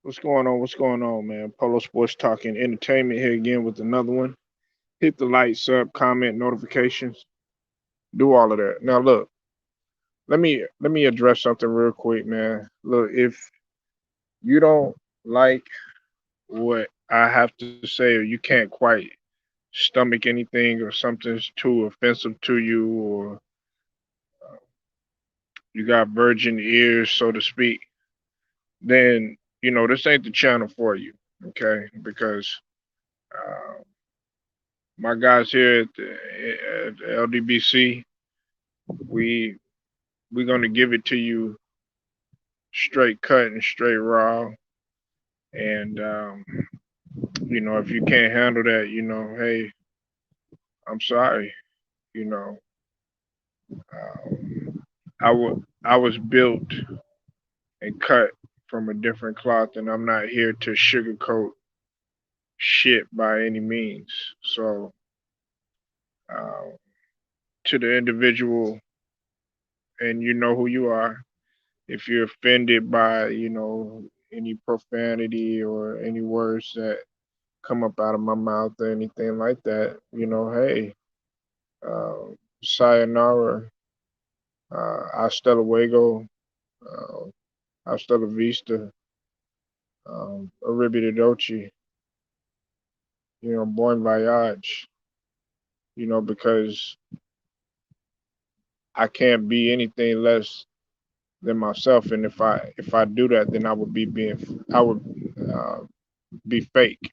What's going on? What's going on, man? Polo Sports Talking Entertainment here again with another one. Hit the like, sub, comment, notifications. Do all of that. Now look, let me address something real quick, man. Look, if you don't like what I have to say, or you can't quite stomach anything, or something's too offensive to you, or you got virgin ears, so to speak, then this ain't the channel for you, okay? Because uh, my guys here at LDBC, we we're gonna give it to you straight cut and straight raw. And if you can't handle that, hey, I'm sorry. You know, I was built and cut from a different cloth, and I'm not here to sugarcoat shit by any means. So, uh, to the individual, and you know who you are. If you're offended by, any profanity or any words that come up out of my mouth or anything like that, hey, uh, sayonara, hasta luego, uh, hasta la vista, arrivederci, bon voyage, because I can't be anything less than myself, and if I do that, then I would uh, be fake,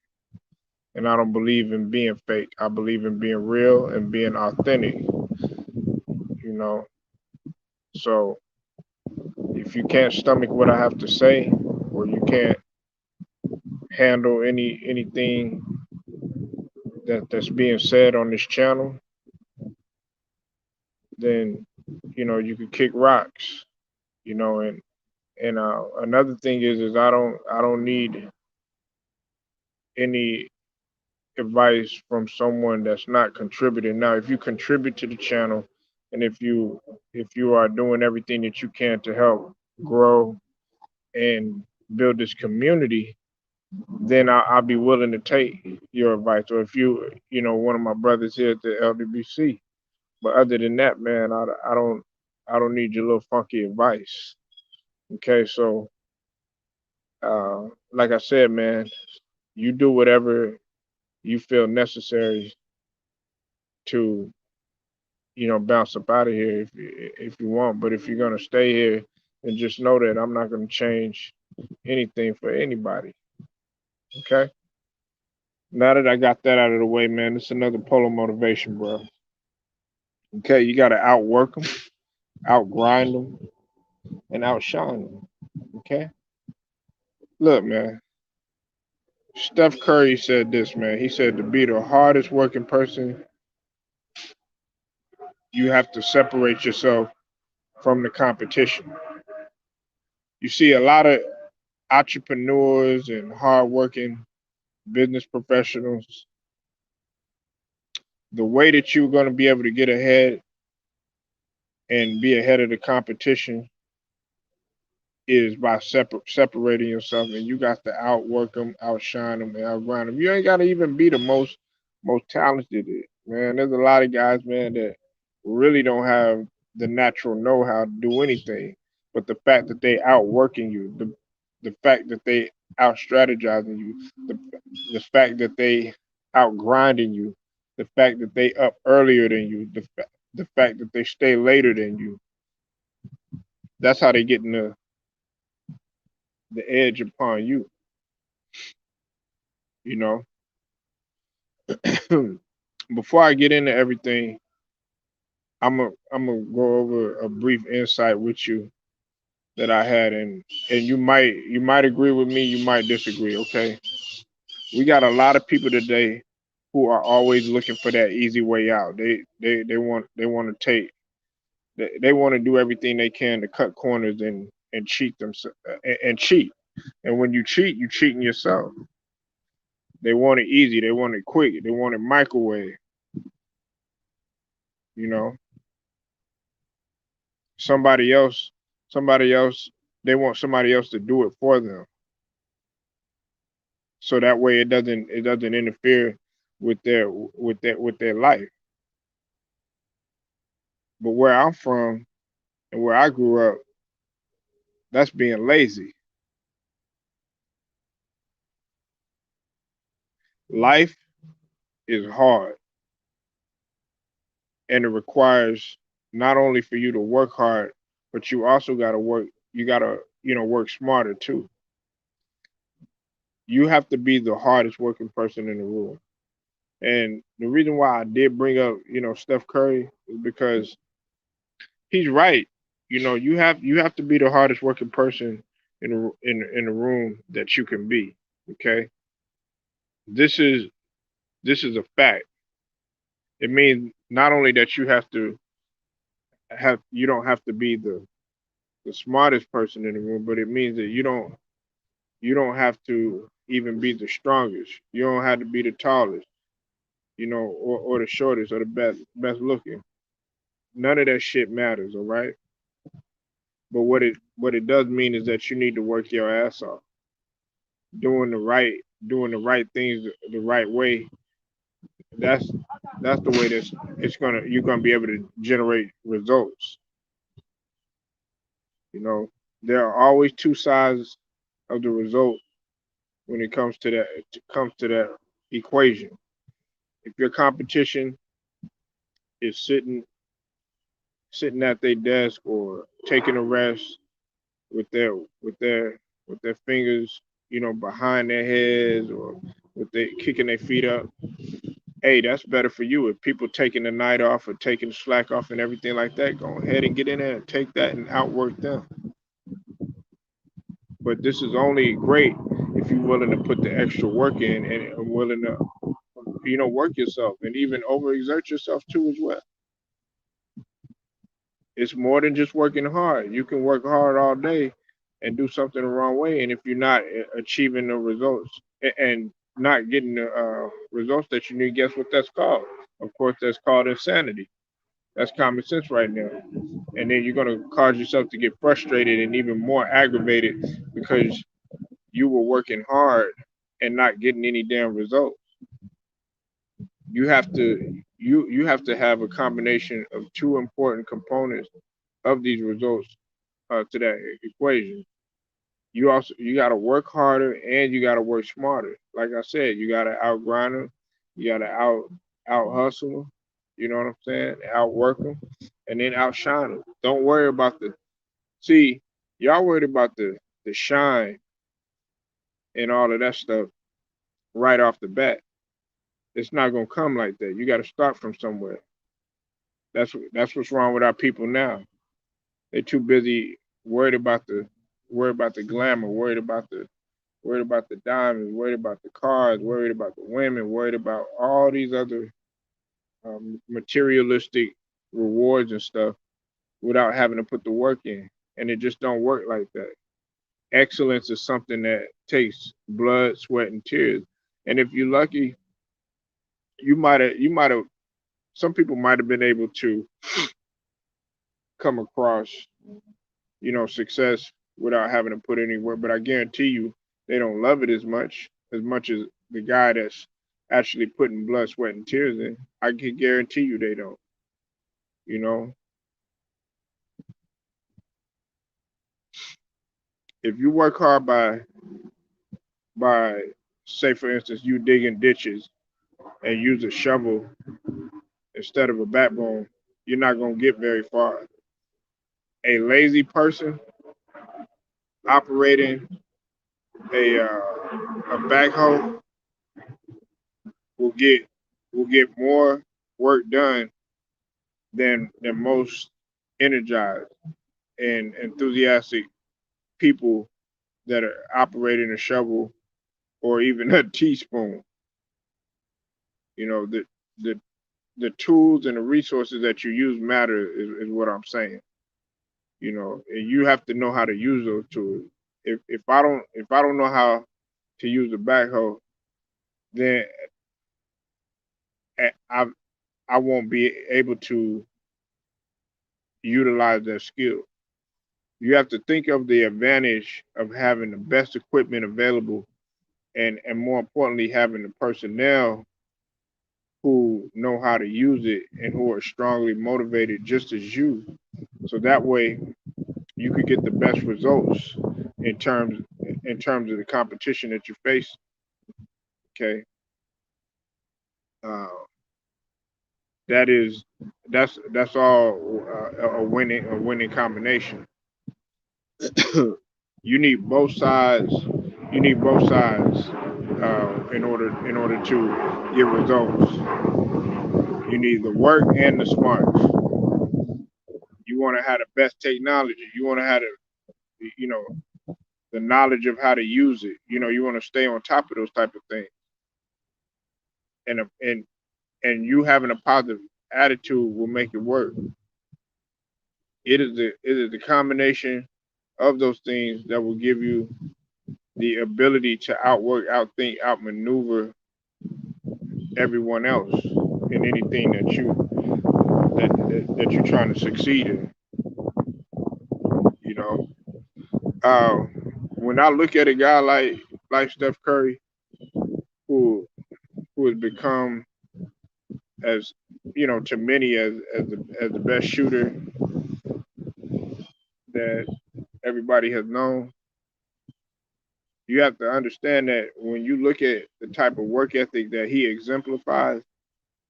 and I don't believe in being fake. I believe in being real and being authentic, you know. So if you can't stomach what I have to say, or you can't handle anything that's being said on this channel, then you could kick rocks, and another thing is I don't need any advice from someone that's not contributing. Now, if you contribute to the channel, and if you are doing everything that you can to help grow and build this community, then I'll be willing to take your advice. Or if one of my brothers here at the LDBC. But other than that, man, I don't need your little funky advice. Okay, so like I said, man, you do whatever you feel necessary to bounce up out of here if you want. But if you're gonna stay here, then just know that I'm not gonna change anything for anybody. Okay. Now that I got that out of the way, man, it's another Polo motivation, bro. Okay, you gotta outwork them, outgrind them, and outshine them. Okay. Look, man. Steph Curry said this, man. He said to be the hardest working person, you have to separate yourself from the competition. You see a lot of entrepreneurs and hardworking business professionals. The way that you're going to be able to get ahead and be ahead of the competition is by separating yourself, and you got to outwork them, outshine them, and outgrind them. You ain't got to even be the most talented, man. There's a lot of guys, man, that really don't have the natural know-how to do anything. But the fact that they outworking you, the fact that they out strategizing you, the the fact that they out grinding you, the fact that they up earlier than you, the fact that they stay later than you. That's how they get in the edge upon you. You know. Before I get into everything, I'm gonna go over a brief insight with you that I had, and you might agree with me, you might disagree. Okay, we got a lot of people today who are always looking for that easy way out. They want to take they want to do everything they can to cut corners and cheat themselves and cheat. And when you cheat, you cheating yourself. They want it easy. They want it quick. They want it microwave. You know, somebody else, somebody else. They want somebody else to do it for them. so that way it doesn't interfere with their life. But where I'm from and where I grew up, that's being lazy. Life is hard, and it requires not only for you to work hard, but you also got to work. You got to work smarter too. You have to be the hardest working person in the room. And the reason why I did bring up Steph Curry is because he's right. You have to be the hardest working person in the room that you can be. Okay, this is this is a fact. It means not only that you don't have to be the smartest person in the room, but it means that you don't have to even be the strongest. You don't have to be the tallest, or the shortest or the best looking. None of that shit matters, all right? But what it does mean is that you need to work your ass off, doing the right things the right way. That's that's the way that you're gonna be able to generate results. You know, there are always two sides of the result when it comes to that equation. If your competition is sitting at their desk or taking a rest with their with their with their fingers, behind their heads or with they kicking their feet up, hey, that's better for you. If people taking the night off or taking the slack off and everything like that, go ahead and get in there and take that and outwork them. But this is only great if you're willing to put the extra work in and are willing to, work yourself and even overexert yourself too as well. It's more than just working hard. You can work hard all day and do something the wrong way, and if you're not achieving the results and not getting the results that you need, guess what that's called? Of course, that's called insanity. That's common sense right now. And then you're going to cause yourself to get frustrated and even more aggravated because you were working hard and not getting any damn results. You have to have a combination of two important components of these results to that equation. You got to work harder and you got to work smarter. Like I said, you got to outgrind them, you got to out hustle them. You know what I'm saying? Outwork them, and then outshine them. Don't worry about the see. Y'all worried about the shine and all of that stuff right off the bat. It's not gonna come like that. You got to start from somewhere. That's what's wrong with our people now. They're too busy worried about the glamour, worried about the diamonds, worried about the cars, worried about the women, worried about all these other materialistic rewards and stuff without having to put the work in. And it just don't work like that. Excellence is something that takes blood, sweat, and tears. And if you're lucky, you might have some people might have been able to come across, success without having to put any work. But I guarantee you, they don't love it as much as the guy that's actually putting blood, sweat, and tears in. I can guarantee you they don't. You know, if you work hard by say for instance you digging ditches and use a shovel instead of a backbone, you're not gonna get very far. A lazy person operating a backhoe will get will get more work done than most energized and enthusiastic people that are operating a shovel or even a teaspoon. You know, the the tools and the resources that you use matter is what I'm saying. And you have to know how to use those tools. If I don't know how to use a backhoe, then I I won't be able to utilize that skill. You have to think of the advantage of having the best equipment available and more importantly, having the personnel who know how to use it and who are strongly motivated just as you. So that way you could get the best results in terms in terms of the competition that you face. Okay, uh, that is that's all a winning combination. You need both sides. You need both sides in order to get results. You need the work and the smarts. You want to have the best technology. You want to have you know the knowledge of how to use it. You want to stay on top of those type of things. And you having a positive attitude will make it work. It is the combination of those things that will give you the ability to outwork, outthink, outmaneuver everyone else in anything that you're trying to succeed in. You know, uh, when I look at a guy like Steph Curry, who who has become as to many as the best shooter that everybody has known, you have to understand that when you look at the type of work ethic that he exemplifies,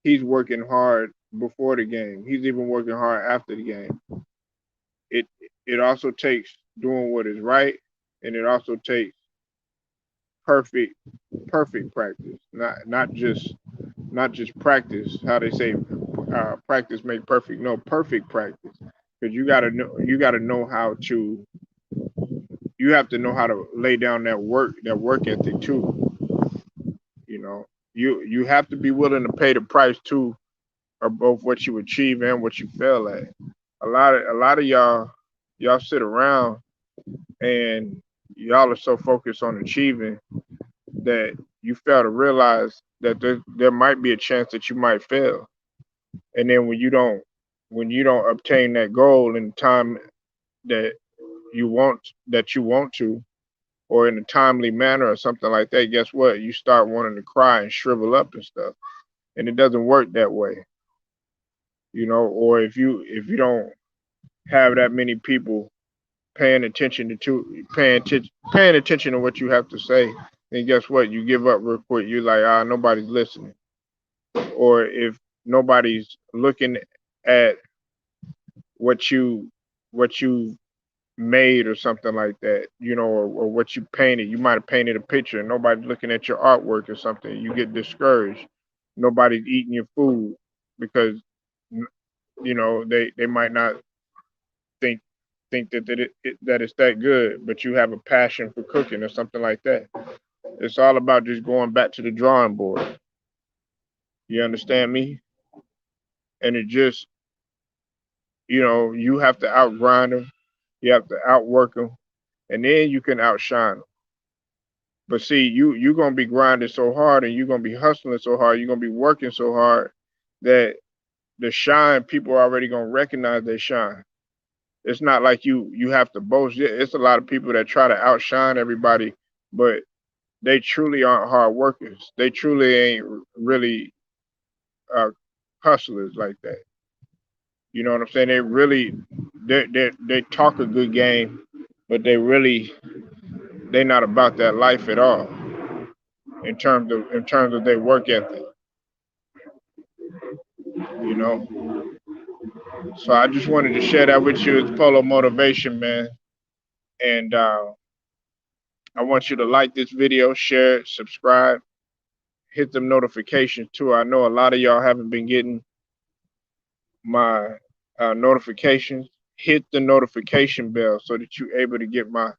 he's working hard before the game. He's even working hard after the game. It it also takes doing what is right, and it also takes perfect perfect practice, not just practice. How they say, practice make perfect. No, perfect practice, because you got to know how to. You have to know how to lay down that work ethic too. You know, you have to be willing to pay the price too of both what you achieve and what you fail at. A lot of y'all sit around and y'all are so focused on achieving that you fail to realize that there might be a chance that you might fail. And then when you don't obtain that goal in the time that you want to, or in a timely manner or something like that, guess what? You start wanting to cry and shrivel up and stuff. And it doesn't work that way. Or if you don't have that many people paying attention to what you have to say, then guess what? You give up real quick. You're like, nobody's listening. Or if nobody's looking at what you made or something like that, or what you painted. You might have painted a picture and nobody's looking at your artwork or something. You get discouraged. Nobody's eating your food because they might not think that it's that good, but you have a passion for cooking or something like that. It's all about just going back to the drawing board. You understand me? And it just, you have to outgrind them. You have to outwork them, and then you can outshine them. But see, you're gonna be grinding so hard, and you're gonna be hustling so hard, you're gonna be working so hard that the shine, people are already gonna recognize their shine. It's not like you have to boast. Yeah, it's a lot of people that try to outshine everybody, but they truly aren't hard workers. They truly ain't really uh, hustlers like that. You know what I'm saying? They talk a good game, but they not about that life at all in terms of their work ethic. You know. So I just wanted to share that with you. It's Polo Motivation, man. And I want you to like this video, share it, subscribe, hit them notifications too. I know a lot of y'all haven't been getting my notifications. Hit the notification bell so that you're able to get my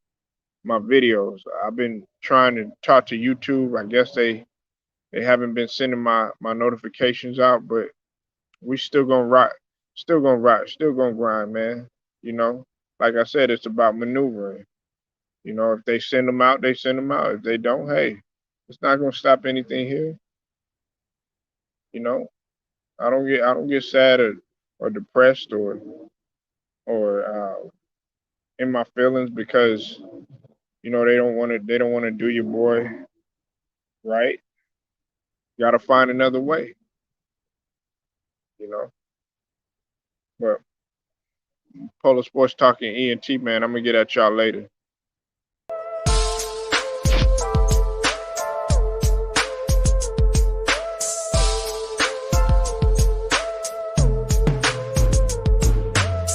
videos. I've been trying to talk to YouTube. I guess they haven't been sending my notifications out, but we still gonna rock, still gonna grind, man. You know, like I said, it's about maneuvering. If they send them out, they send them out. If they don't, hey, it's not gonna stop anything here. You know, I don't get sad or depressed or in my feelings because they don't want to do your boy. right? You got to find another way, you know. But Polo Sports Talking ENT, man, I'm gonna get at y'all later.